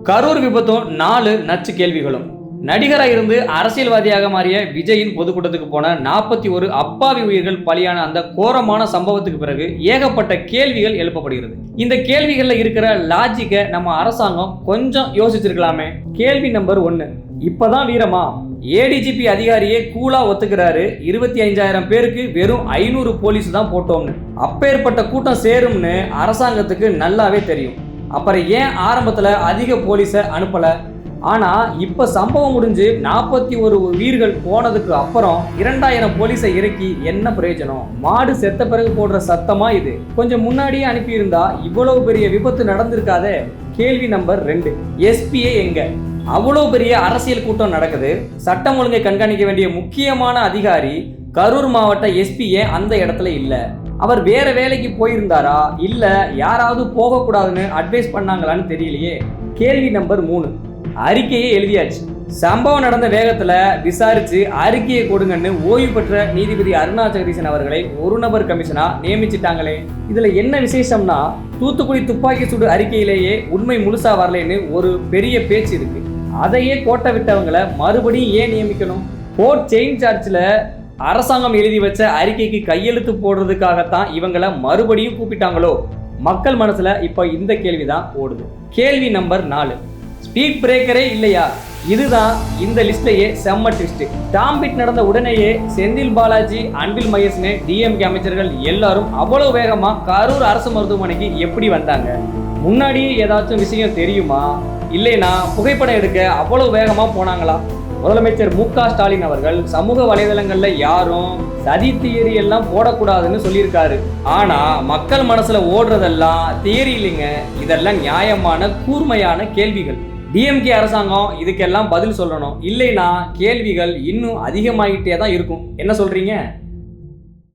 கரூர் விபத்தும் 4 நச்சு கேள்விகளும். நடிகராக இருந்து அரசியல்வாதியாக மாறிய விஜயின் பொதுக்கூட்டத்துக்கு போன 41 அப்பாவி உயிர்கள் பலியான அந்த கோரமான சம்பவத்துக்கு பிறகு ஏகப்பட்ட கேள்விகள் எழுப்பப்படுகிறது. இந்த கேள்விகள்ல இருக்கிற லாஜிக்கை நம்ம அரசாங்கம் கொஞ்சம் யோசிச்சிருக்கலாமே. கேள்வி நம்பர் 1, இப்பதான் வீரமா? ஏடிஜிபி அதிகாரியே கூலா ஒத்துக்கிறாரு 25,000 பேருக்கு வெறும் 500 போலீஸ் தான் போட்டோம்னு. அப்பேற்பட்ட கூட்டம் சேரும்னு அரசாங்கத்துக்கு நல்லாவே தெரியும். அப்புறம் ஏன் ஆரம்பத்துல அதிக போலீஸை அனுப்பல? ஆனா இப்ப சம்பவம் முடிஞ்சு 41 உயிர்கள் போனதுக்கு அப்புறம் 2000 போலீஸை இறக்கி என்ன பிரயோஜனம்? மாடு செத்த பிறகு போடுற சத்தமா இது? கொஞ்சம் முன்னாடியே அனுப்பியிருந்தா இவ்வளவு பெரிய விபத்து நடந்திருக்காதே. கேள்வி நம்பர் 2, எஸ்பியே எங்க? அவ்வளவு பெரிய அரசியல் கூட்டம் நடக்குது. சட்டம் ஒழுங்கை கண்காணிக்க வேண்டிய முக்கியமான அதிகாரி கரூர் மாவட்ட எஸ்பியே அந்த இடத்துல இல்ல. அவர் வேற வேலைக்கு போயிருந்தாரா இல்ல யாராவது போகக்கூடாதுன்னு அட்வைஸ் பண்ணாங்களான்னு தெரியலையே. கேள்வி நம்பர் 3, அறிக்கையை எழுதியாச்சு. சம்பவம் நடந்த வேகத்துல விசாரிச்சு அறிக்கையை கொடுங்கன்னு ஓய்வு பெற்ற நீதிபதி அருணா ஜெகதீசன் அவர்களை ஒரு நபர் கமிஷனா நியமிச்சிட்டாங்களே. இதுல என்ன விசேஷம்னா, தூத்துக்குடி துப்பாக்கி சூடு அறிக்கையிலேயே உண்மை முழுசா வரலன்னு ஒரு பெரிய பேச்சு இருக்கு. அதையே கோட்டை விட்டவங்களை மறுபடியும் ஏன் நியமிக்கணும்? கோர்ட் செயின் சார்ஜ்ல அரசாங்கம் எழுதி வச்ச அறிக்கைக்கு கையெழுத்து போடுறதுக்காகத்தான் இவங்களை மறுபடியும் கூப்பிட்டாங்களோ? மக்கள் மனசுல இப்ப இந்த கேள்விதான் ஓடுது. கேள்வி நம்பர் 4, ஸ்பீட் பிரேக்கரே இல்லையா? இதுதான் இந்த லிஸ்ட்லயே செம்ம ட்விஸ்ட். டாம்பிட் நடந்த உடனேயே செந்தில் பாலாஜி, அன்பில் மகேஷ்னு டிஎம்கே அமைச்சர்கள் எல்லாரும் அவ்வளவு வேகமா கரூர் அரசு மருத்துவமனைக்கு எப்படி வந்தாங்க? முன்னாடி ஏதாச்சும் விஷயம் தெரியுமா? இல்லைனா புகைப்படம் எடுக்க அவ்வளவு வேகமா போனாங்களா? முதலமைச்சர் மு.க. ஸ்டாலின் அவர்கள் சமூக வலைதளங்கள்ல யாரும் சதி தியரி எல்லாம் போடக்கூடாதுன்னு சொல்லியிருக்காரு. ஆனா மக்கள் மனசுல ஓடுறதெல்லாம் தியரி இல்லைங்க, இதெல்லாம் நியாயமான கூர்மையான கேள்விகள். டிஎம்கே அரசாங்கம் இதுக்கெல்லாம் பதில் சொல்லணும். இல்லைனா கேள்விகள் இன்னும் அதிகமாகிட்டே தான் இருக்கும். என்ன சொல்றீங்க?